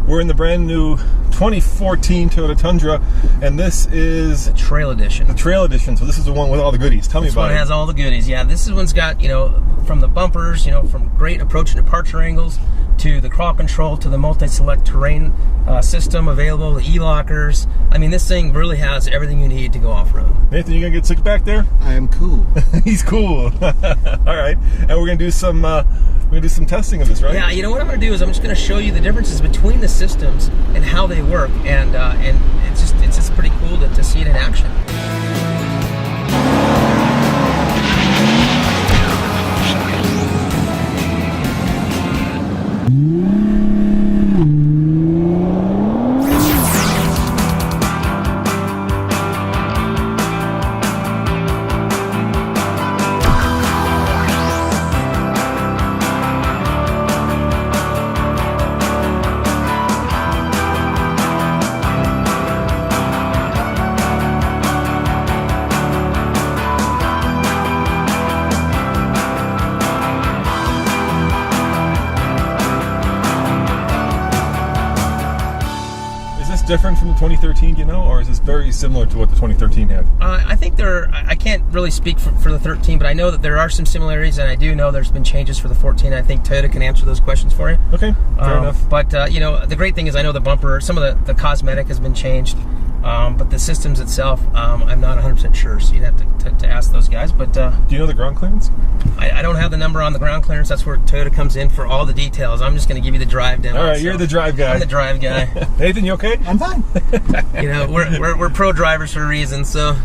We're in the brand new 2014 Toyota Tundra, and this is the Trail Edition. The Trail Edition. So this is the one with all the goodies. Tell me about it. This one has all the goodies. Yeah, this one's got, from the bumpers, from great approach and departure angles to the crawl control to the multi-select terrain system available, the e-lockers. I mean, this thing really has everything you need to go off-road. Nathan, you gonna get sick back there? I am cool. He's cool. All right, and we're gonna do some testing of this, right? Yeah, what I'm gonna do is I'm just gonna show you the differences between the systems and how they work, and it's just pretty cool to see it in action. Different from the 2013, or is this very similar to what the 2013 had? I think I can't really speak for the 13, but I know that there are some similarities, and I do know there's been changes for the 14. I think Toyota can answer those questions for you. Okay, fair enough. But, the great thing is I know the bumper, some of the cosmetic has been changed, but the systems itself, I'm not 100% sure, so you'd have to ask those guys. But do you know the ground clearance? I don't have the number on the ground clearance. That's where Toyota comes in for all the details. I'm just going to give you the drive demo. All right, you're the drive guy. I'm the drive guy. Nathan, you okay? I'm fine. We're pro drivers for a reason, so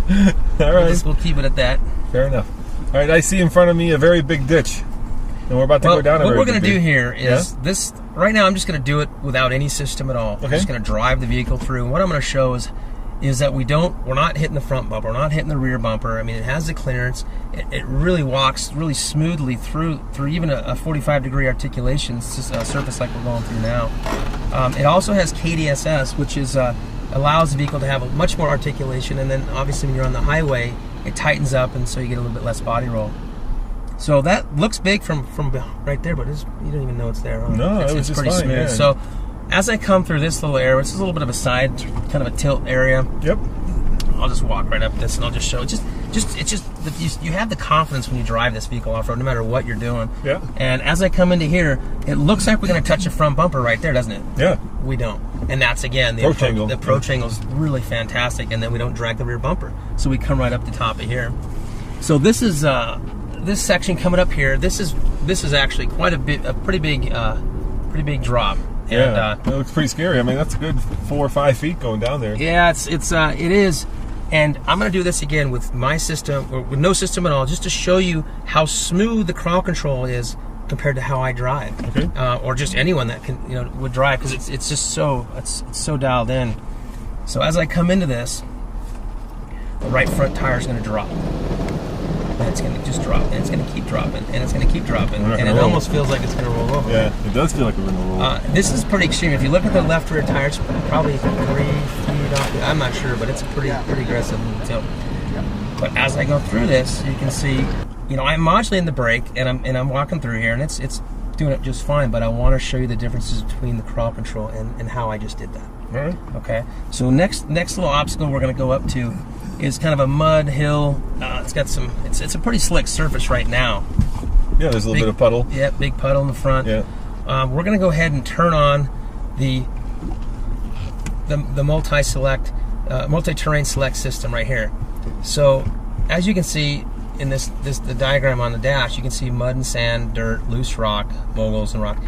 all right. We'll keep it at that. Fair enough. All right, I see in front of me a very big ditch, and we're about to go down a very big ditch. What we're going to do here is this. Right now, I'm just going to do it without any system at all. Okay. I'm just going to drive the vehicle through, and what I'm going to show is that we're not hitting the front bumper, we're not hitting the rear bumper. I mean, it has the clearance. It really walks really smoothly through even a 45-degree articulation surface like we're going through now. It also has KDSS, which allows the vehicle to have much more articulation, and then obviously when you're on the highway, it tightens up, and so you get a little bit less body roll. So that looks big from right there, but you don't even know it's there. Huh? No, it's pretty fine, smooth. yeah. So as I come through this little area, this is a little bit of a side, kind of a tilt area. Yep. I'll just walk right up this, and I'll just show it. You have the confidence when you drive this vehicle off road, no matter what you're doing. Yeah. And as I come into here, it looks like we're going to touch the front bumper right there, doesn't it? Yeah. We don't. And that's again the approach angle is really fantastic, and then we don't drag the rear bumper, so we come right up the top of here. So this is this section coming up here. This is actually quite a pretty big drop. Yeah, And, it looks pretty scary. I mean, that's a good 4 or 5 feet going down there. Yeah, it is. And I'm going to do this again with my system, or with no system at all, just to show you how smooth the crawl control is compared to how I drive. Okay. Or just anyone that can would drive, because it's just so dialed in. So as I come into this, the right front tire is going to drop. And it's going to just drop, and it's going to keep dropping, and it's going to keep dropping, and it almost feels like it's going to roll over. Yeah, it does feel like we're going to roll. This is pretty extreme. If you look at the left rear tire, it's probably 3 feet off. I'm not sure, but it's a pretty aggressive tilt. Yeah. But as I go through this, you can see, I'm modulating the brake, and I'm walking through here, and it's doing it just fine. But I want to show you the differences between the crawl control and how I just did that. All right. Okay. So next little obstacle we're going to go up to is kind of a mud hill. It's a pretty slick surface right now. Yeah, there's a little bit of puddle. Yeah, big puddle in the front. Yeah. We're going to go ahead and turn on the multi-terrain select system right here. So as you can see in the diagram on the dash, you can see mud and sand, dirt, loose rock, moguls and rock.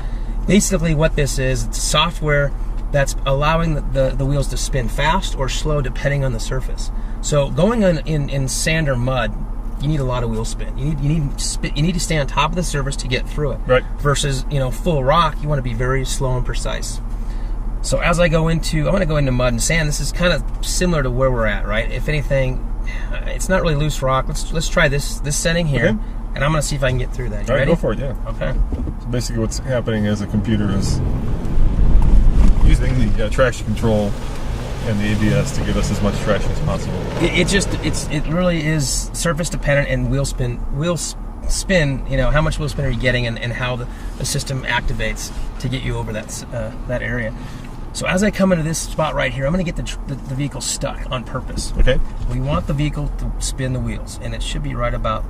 Basically what this is, it's software that's allowing the wheels to spin fast or slow depending on the surface. So going in sand or mud, you need a lot of wheel spin. You need to stay on top of the surface to get through it. Right. Versus full rock, you want to be very slow and precise. So as I'm going to go into mud and sand. This is kind of similar to where we're at, right? If anything, it's not really loose rock. Let's try this setting here, okay. And I'm going to see if I can get through that. You All right, ready? go for it. Yeah. Okay. So basically, what's happening is the computer is using the traction control and the ABS to give us as much traction as possible. It really is surface dependent and wheel spin. How much wheel spin are you getting, and how the system activates to get you over that area. So as I come into this spot right here, I'm going to get the vehicle stuck on purpose. Okay. We want the vehicle to spin the wheels, and it should be right about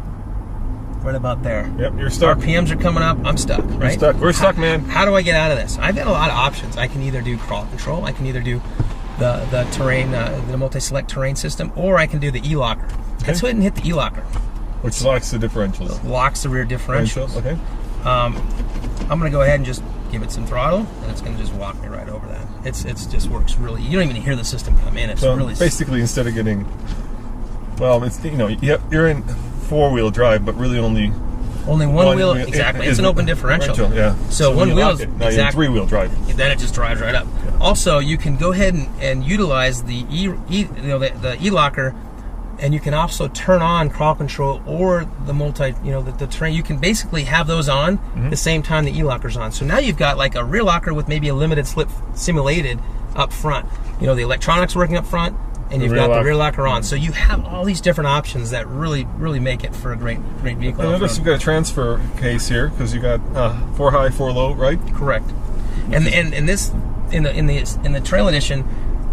there. Yep, you're stuck. RPMs are coming up. I'm stuck, right? You're stuck. We're stuck, man. How do I get out of this? I've got a lot of options. I can either do crawl control, I can either do the terrain, the multi-select terrain system, or I can do the e-locker. Okay. Let's go ahead and hit the e-locker. Which locks the differentials. Locks the rear differentials. Okay. I'm going to go ahead and just give it some throttle, and it's going to just walk me right over that. It's just works really. You don't even hear the system come in. It's so really basically instead of getting, well, it's, you know, you're in 4-wheel drive, but really only one wheel. Exactly. It's an open differential. Yeah. So one wheel is now you're in 3-wheel drive. Then it just drives right up. Yeah. Also, you can go ahead and utilize the the e-locker, and you can also turn on crawl control or the the terrain. You can basically have those on the same time the e-locker's on. So now you've got like a rear locker with maybe a limited slip simulated up front. You know, the electronics working up front, and you've got the rear locker on. So you have all these different options that really make it for a great vehicle. I notice you've got a transfer case here because you got 4 high, 4 low, right? Correct. And this in the Trail Edition,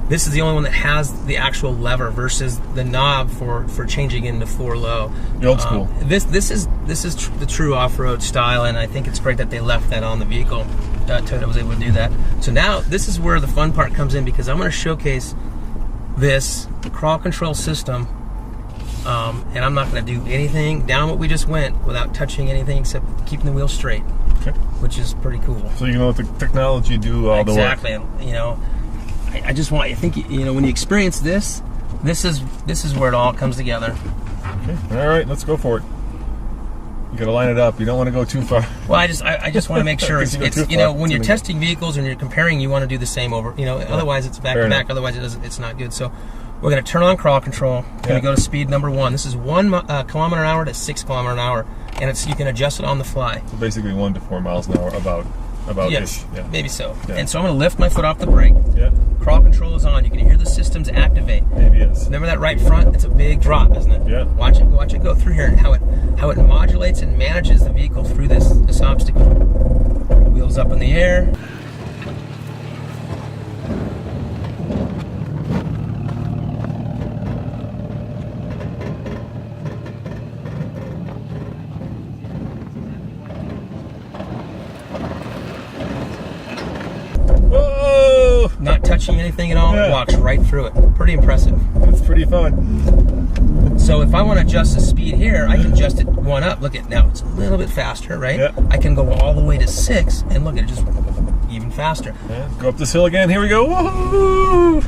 this is the only one that has the actual lever versus the knob for changing into 4 low. The old school. This is the true off-road style, and I think it's great that they left that on the vehicle. Toyota was able to do that. So now this is where the fun part comes in, because I'm going to showcase this crawl control system, and I'm not going to do anything down what we just went without touching anything except keeping the wheel straight, which is pretty cool. So you can let the technology do all the work. Exactly. You know, I just want you to think, you know, when you experience this is where it all comes together. Okay. All right, let's go for it. You got to line it up. You don't want to go too far. Well, I just want to make sure it's you know, when you're testing vehicles and you're comparing, you want to do the same over. You know, otherwise it's back to back. Otherwise it's not good. So we're going to turn on crawl control. We're going to go to speed number 1. This is 1 kilometer an hour to 6 kilometer an hour, and you can adjust it on the fly. So basically 1 to 4 miles an hour, about yes, ish. Yeah. Maybe so. Yeah. And so I'm going to lift my foot off the brake. Yeah. Crawl control is on. You can hear the systems activate. ABS. Remember that right front? It's a big drop, isn't it? Yeah. Watch it go through here, and how it modulates and manages the vehicle through this obstacle. Wheels up in the air. Whoa! Not touching anything at all. Yeah. It walks right through it. Pretty impressive. It's pretty fun. So if I want to adjust the speed here, I can adjust it 1 up. Look at now, it's a little bit faster, right? Yeah. I can go all the way to 6, and look at it, just even faster. Yeah. Go up this hill again. Here we go. Woo!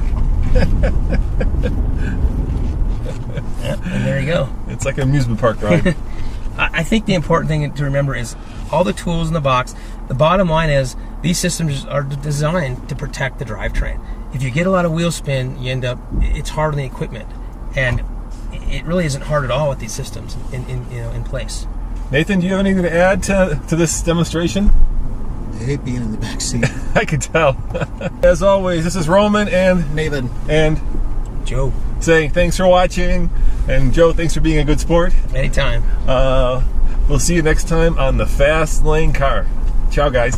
Yeah, and there you go. It's like an amusement park ride. I think the important thing to remember is all the tools in the box. The bottom line is these systems are designed to protect the drivetrain. If you get a lot of wheel spin, you end up, it's hard on the equipment, and it really isn't hard at all with these systems in place. Nathan, do you have anything to add to this demonstration? I hate being in the back seat. I can tell. As always, this is Roman and Nathan and Joe, saying thanks for watching, and Joe, thanks for being a good sport. Anytime. We'll see you next time on the Fast Lane Car. Ciao, guys.